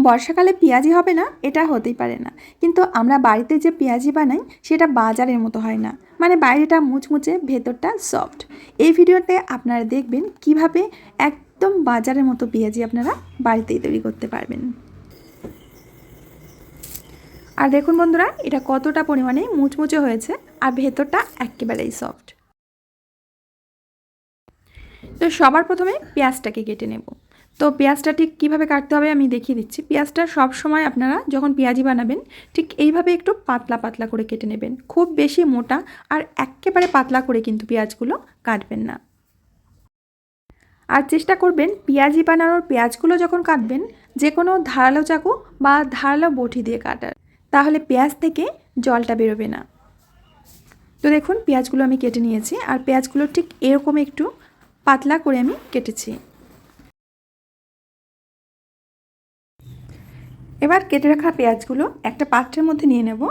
বর্ষাকালে পেঁয়াজি হবে না এটা হতেই পারে না, কিন্তু আমরা বাড়িতে যে পেঁয়াজি বানাই সেটা বাজারের মতো হয় না, মানে বাইরেটা মুচমুচে ভেতরটা সফট। এই ভিডিওতে আপনারা দেখবেন কিভাবে একদম বাজারের মতো পেঁয়াজি আপনারা বাড়িতেই তৈরি করতে পারবেন। আর দেখুন বন্ধুরা, এটা কতটা পরিমাণে মুচমুচে হয়েছে আর ভেতরটা একেবারেই সফট। তো সবার প্রথমে পেঁয়াজটাকে কেটে নেব। তো পেঁয়াজটা ঠিক কীভাবে কাটতে হবে আমি দেখিয়ে দিচ্ছি। পেঁয়াজটা সব সময় আপনারা যখন পেঁয়াজি বানাবেন ঠিক এইভাবে একটু পাতলা পাতলা করে কেটে নেবেন, খুব বেশি মোটা আর একেবারে পাতলা করে কিন্তু পেঁয়াজগুলো কাটবেন না। আর চেষ্টা করবেন পেঁয়াজি বানানোর পেঁয়াজগুলো যখন কাটবেন যে কোনো ধারালো চাকু বা ধারালো বটি দিয়ে কাটার, তাহলে পেঁয়াজ থেকে জলটা বেরোবে না। তো দেখুন পেঁয়াজগুলো আমি কেটে নিয়েছি, আর পেঁয়াজগুলো ঠিক এরকম একটু পাতলা করে আমি কেটেছি। এবার কেটে রাখা পেঁয়াজগুলো একটা পাত্রের মধ্যে নিয়ে নেব।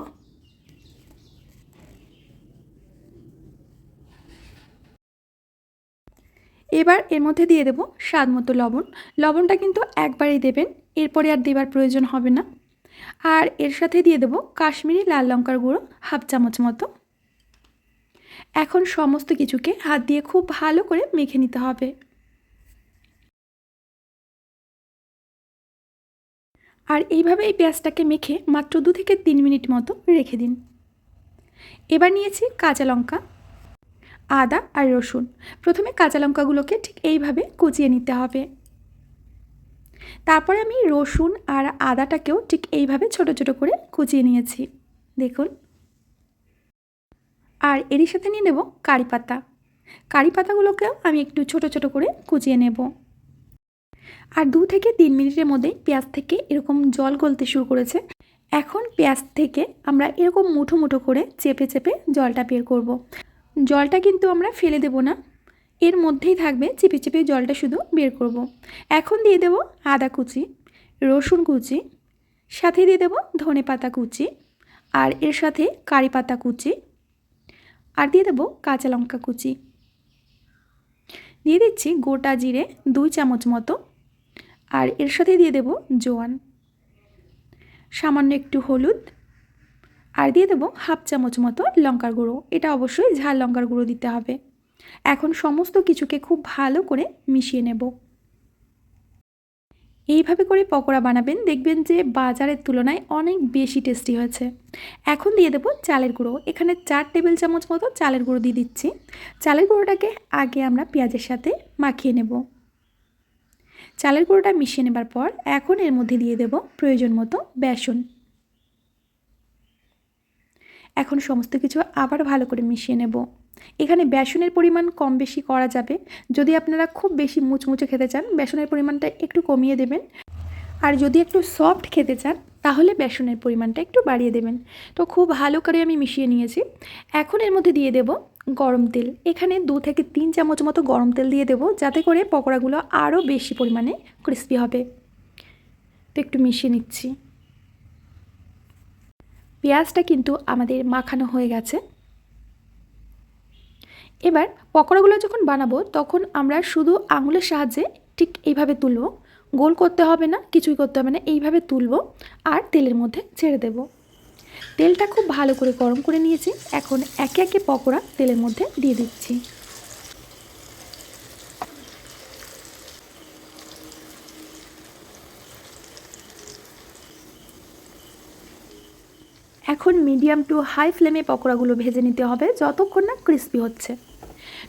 এবার এর মধ্যে দিয়ে দেব স্বাদ মতো লবণ। লবণটা কিন্তু একবারেই দেবেন, এরপরে আর দেবার প্রয়োজন হবে না। আর এর সাথে দিয়ে দেব কাশ্মীরি লাল লঙ্কার গুঁড়ো হাফ চামচ মতো। এখন সমস্ত কিছুকে হাত দিয়ে খুব ভালো করে মেখে নিতে হবে। আর এইভাবে এই পেঁয়াজটাকে মেখে মাত্র 2 থেকে 3 মিনিট মতো রেখে দিন। এবার নিয়েছি কাঁচা লঙ্কা, আদা আর রসুন। প্রথমে কাঁচা লঙ্কাগুলোকে ঠিক এইভাবে কুচিয়ে নিতে হবে। তারপরে আমি রসুন আর আদাটাকেও ঠিক এইভাবে ছোট ছোট করে কুচিয়ে নিয়েছি, দেখুন। আর এরই সাথে নিয়ে নেব কারি পাতা। কারি পাতাগুলোকেও আমি একটু ছোট ছোট করে কুচিয়ে নেব। আর 2 থেকে 3 মিনিটের মধ্যেই পেঁয়াজ থেকে এরকম জল গলতে শুরু করেছে। এখন পেঁয়াজ থেকে আমরা এরকম মুঠো মুঠো করে চেপে চেপে জলটা বের করব। জলটা কিন্তু আমরা ফেলে দেব না, এর মধ্যেই থাকবে, চেপে চেপে জলটা শুধু বের করব। এখন দিয়ে দেব আদা কুচি, রসুন কুচি, সাথে দিয়ে দেব ধনে পাতা কুচি, আর এর সাথে কারি পাতা কুচি, আর দিয়ে দেব কাঁচা লঙ্কা কুচি। দিয়ে দিচ্ছি গোটা জিরে 2 চামচ মতো, আর এর সাথে দিয়ে দেব জোয়ান, সামান্য একটু হলুদ, আর দিয়ে দেব হাফ চামচ মতো লঙ্কার গুঁড়ো। এটা অবশ্যই ঝাল লঙ্কার গুঁড়ো দিতে হবে। এখন সমস্ত কিছুকে খুব ভালো করে মিশিয়ে নেব। এইভাবে করে পকোড়া বানাবেন, দেখবেন যে বাজারের তুলনায় অনেক বেশি টেস্টি হয়েছে। এখন দিয়ে দেব চালের গুঁড়ো। এখানে 4 টেবিল চামচ মতো চালের গুঁড়ো দিয়ে দিচ্ছি। চালের গুঁড়োটাকে আগে আমরা পেঁয়াজের সাথে মাখিয়ে নেব। চালের গুঁড়োটা মিশিয়ে নেবার পর এখন এর মধ্যে দিয়ে দেব প্রয়োজন মতো বেসন। এখন সমস্ত কিছু আবার ভালো করে মিশিয়ে নেব। এখানে বেসনের পরিমাণ কম বেশি করা যাবে। যদি আপনারা খুব বেশি মুচমুচে খেতে চান বেসনের পরিমাণটা একটু কমিয়ে দেবেন, আর যদি একটু সফট খেতে চান তাহলে বেসনের পরিমাণটা একটু বাড়িয়ে দেবেন। তো খুব ভালো করে আমি মিশিয়ে নিয়েছি। এখন এর মধ্যে দিয়ে দেব গরম তেল। এখানে 2 থেকে 3 চামচ মতো গরম তেল দিয়ে দেব, যাতে করে পকোড়াগুলো আরও বেশি পরিমাণে ক্রিস্পি হবে। তো একটু মিশিয়ে নিচ্ছি। পেঁয়াজটা কিন্তু আমাদের মাখানো হয়ে গেছে। এবার পকোড়াগুলো যখন বানাবো তখন আমরা শুধু আঙুলের সাহায্যে ঠিক এইভাবে তুলব, গোল করতে হবে না, কিছুই করতে হবে না, এইভাবে তুলব আর তেলের মধ্যে ছেড়ে দেব। তেলটা খুব ভালো করে গরম করে নিয়েছি। এখন একে একে পকোড়া তেলের মধ্যে দিয়ে দিচ্ছি। এখন মিডিয়াম টু হাই ফ্লেমে পকোড়াগুলো ভেজে নিতে হবে যতক্ষণ না ক্রিস্পি হচ্ছে।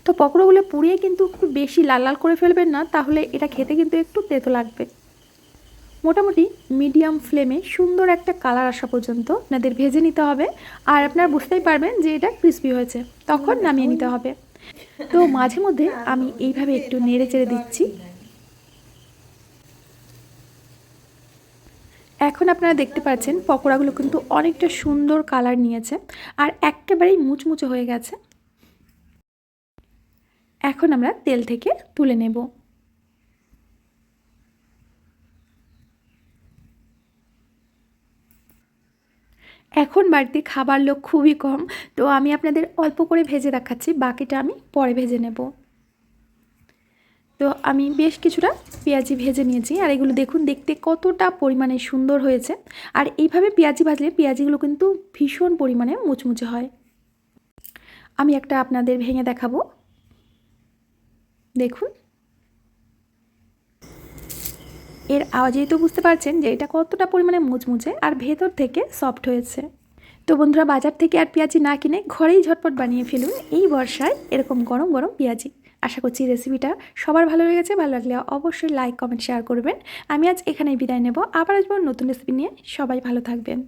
তো পকোড়াগুলো পুড়িয়ে কিন্তু খুব বেশি লাল লাল করে ফেলবেন না, তাহলে এটা খেতে কিন্তু একটু তেতো লাগবে। মোটামুটি মিডিয়াম ফ্লেমে সুন্দর একটা কালার আসা পর্যন্ত আপনাদের ভেজে নিতে হবে। আর আপনারা বুঝতেই পারবেন যে এটা ক্রিস্পি হয়েছে, তখন নামিয়ে নিতে হবে। তো মাঝে মধ্যে আমি এইভাবে একটু নেড়ে চেড়ে দিচ্ছি। এখন আপনারা দেখতে পাচ্ছেন পকোড়াগুলো কিন্তু অনেকটা সুন্দর কালার নিয়েছে আর একেবারেই মুচমুচে হয়ে গেছে। এখন আমরা তেল থেকে তুলে নেব। এখন বাড়িতে খাবার লোক খুবই কম, তো আমি আপনাদের অল্প করে ভেজে দেখাচ্ছি, বাকিটা আমি পরে ভেজে নেব। তো আমি বেশ কিছুটা পেঁয়াজি ভেজে নিয়েছি, আর এগুলো দেখুন দেখতে কতটা পরিমাণে সুন্দর হয়েছে। আর এইভাবে পেঁয়াজি ভাজলে পেঁয়াজিগুলো কিন্তু ভীষণ পরিমাণে মুচমুচে হয়। আমি একটা আপনাদের ভেঙে দেখাবো, দেখুন। এর আওয়াজেই তো বুঝতে পারছেন যে এটা কতটা পরিমাণে মুচমুচে আর ভেতর থেকে সফট হয়েছে। তো বন্ধুরা, বাজার থেকে আর পেঁয়াজি না কিনে ঘরেই ঝটপট বানিয়ে ফেলুন এই বর্ষায় এরকম গরম গরম পেঁয়াজি। আশা করছি রেসিপিটা সবার ভালো লেগেছে। ভালো লাগলে অবশ্যই লাইক, কমেন্ট, শেয়ার করবেন। আমি আজ এখানেই বিদায় নেব, আবার আসবো নতুন রেসিপি নিয়ে। সবাই ভালো থাকবেন।